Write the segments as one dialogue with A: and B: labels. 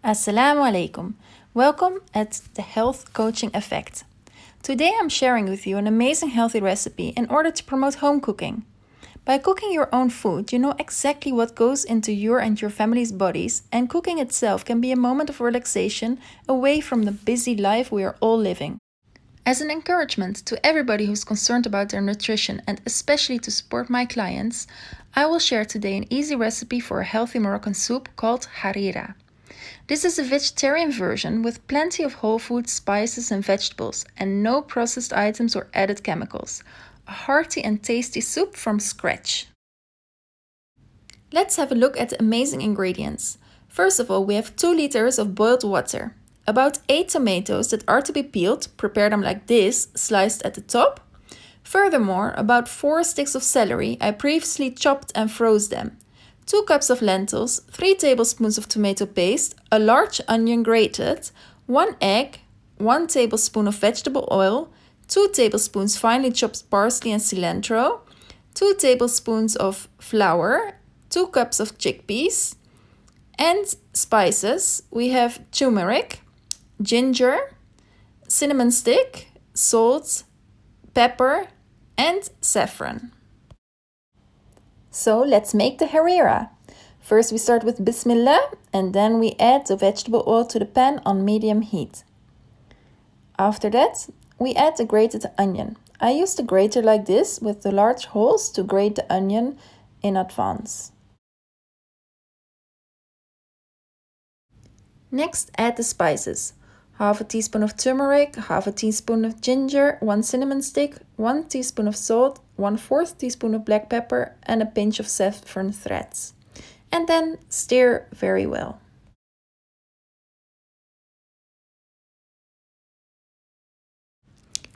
A: Assalamu alaikum. Welcome at the Health Coaching Effect. Today I'm sharing with you an amazing healthy recipe in order to promote home cooking. By cooking your own food, you know exactly what goes into your and your family's bodies, and cooking itself can be a moment of relaxation away from the busy life we are all living. As an encouragement to everybody who's concerned about their nutrition and especially to support my clients, I will share today an easy recipe for a healthy Moroccan soup called Harira. This is a vegetarian version with plenty of whole foods, spices and vegetables and no processed items or added chemicals. A hearty and tasty soup from scratch. Let's have a look at the amazing ingredients. First of all, we have 2 liters of boiled water. About 8 tomatoes that are to be peeled, prepare them like this, sliced at the top. Furthermore, about 4 sticks of celery, I previously chopped and froze them. 2 cups of lentils, 3 tablespoons of tomato paste, a large onion grated, 1 egg, 1 tablespoon of vegetable oil, 2 tablespoons finely chopped parsley and cilantro, 2 tablespoons of flour, 2 cups of chickpeas, and spices. We have turmeric, ginger, cinnamon stick, salt, pepper, and saffron. So let's make the harira. First we start with Bismillah and then we add the vegetable oil to the pan on medium heat. After that, we add the grated onion. I use the grater like this with the large holes to grate the onion in advance. Next, add the spices. Half a teaspoon of turmeric, half a teaspoon of ginger, 1 cinnamon stick, 1 teaspoon of salt, 1/4 teaspoon of black pepper and a pinch of saffron threads. And then stir very well.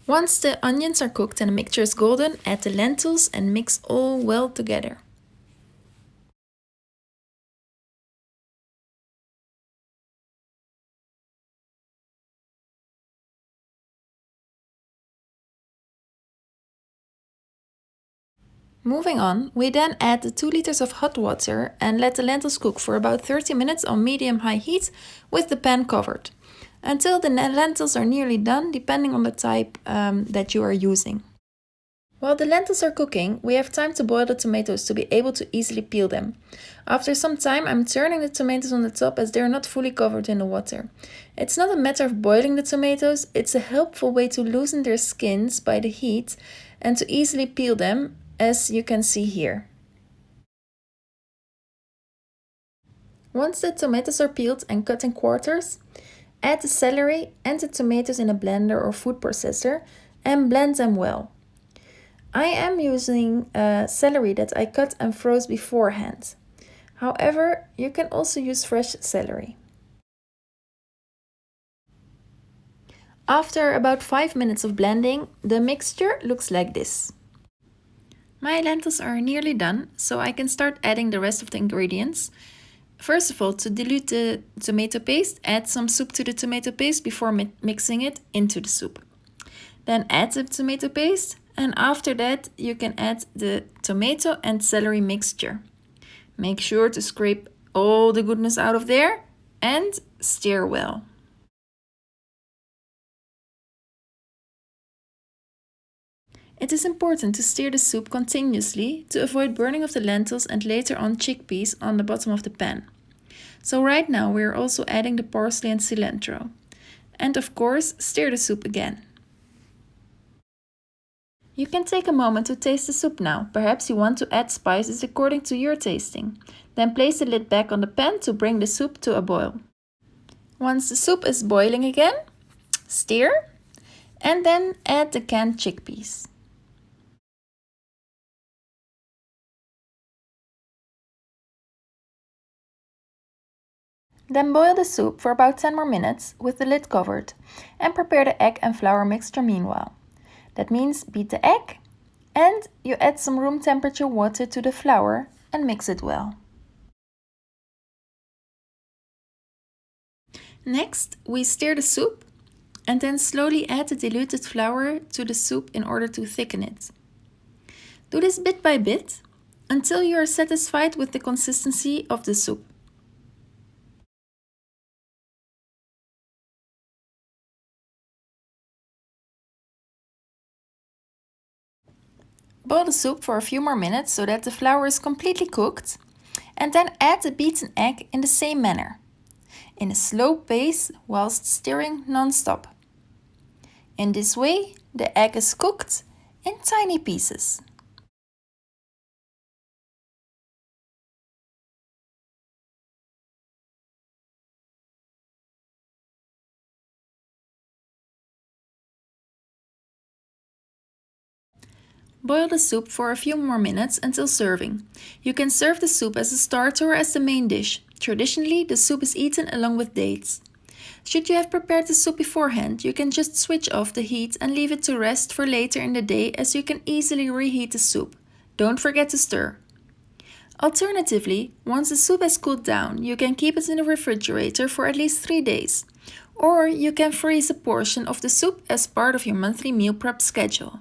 A: Once the onions are cooked and the mixture is golden, add the lentils and mix all well together. Moving on, we then add the 2 liters of hot water and let the lentils cook for about 30 minutes on medium-high heat with the pan covered, until the lentils are nearly done, depending on the type that you are using. While the lentils are cooking, we have time to boil the tomatoes to be able to easily peel them. After some time, I'm turning the tomatoes on the top as they are not fully covered in the water. It's not a matter of boiling the tomatoes, it's a helpful way to loosen their skins by the heat and to easily peel them, as you can see here. Once the tomatoes are peeled and cut in quarters, add the celery and the tomatoes in a blender or food processor and blend them well. I am using celery that I cut and froze beforehand. However, you can also use fresh celery. After about 5 minutes of blending, the mixture looks like this. My lentils are nearly done, so I can start adding the rest of the ingredients. First of all, to dilute the tomato paste, add some soup to the tomato paste before mixing it into the soup. Then add the tomato paste, and after that you can add the tomato and celery mixture. Make sure to scrape all the goodness out of there and stir well. It is important to stir the soup continuously to avoid burning of the lentils and later on chickpeas on the bottom of the pan. So right now we are also adding the parsley and cilantro. And of course, stir the soup again. You can take a moment to taste the soup now. Perhaps you want to add spices according to your tasting. Then place the lid back on the pan to bring the soup to a boil. Once the soup is boiling again, stir and then add the canned chickpeas. Then boil the soup for about 10 more minutes with the lid covered and prepare the egg and flour mixture meanwhile. That means beat the egg and you add some room temperature water to the flour and mix it well. Next, we stir the soup and then slowly add the diluted flour to the soup in order to thicken it. Do this bit by bit until you are satisfied with the consistency of the soup. Boil the soup for a few more minutes so that the flour is completely cooked, and then add the beaten egg in the same manner, in a slow pace whilst stirring non-stop. In this way, the egg is cooked in tiny pieces. Boil the soup for a few more minutes until serving. You can serve the soup as a starter or as the main dish. Traditionally, the soup is eaten along with dates. Should you have prepared the soup beforehand, you can just switch off the heat and leave it to rest for later in the day, as you can easily reheat the soup. Don't forget to stir. Alternatively, once the soup has cooled down, you can keep it in the refrigerator for at least 3 days. Or you can freeze a portion of the soup as part of your monthly meal prep schedule.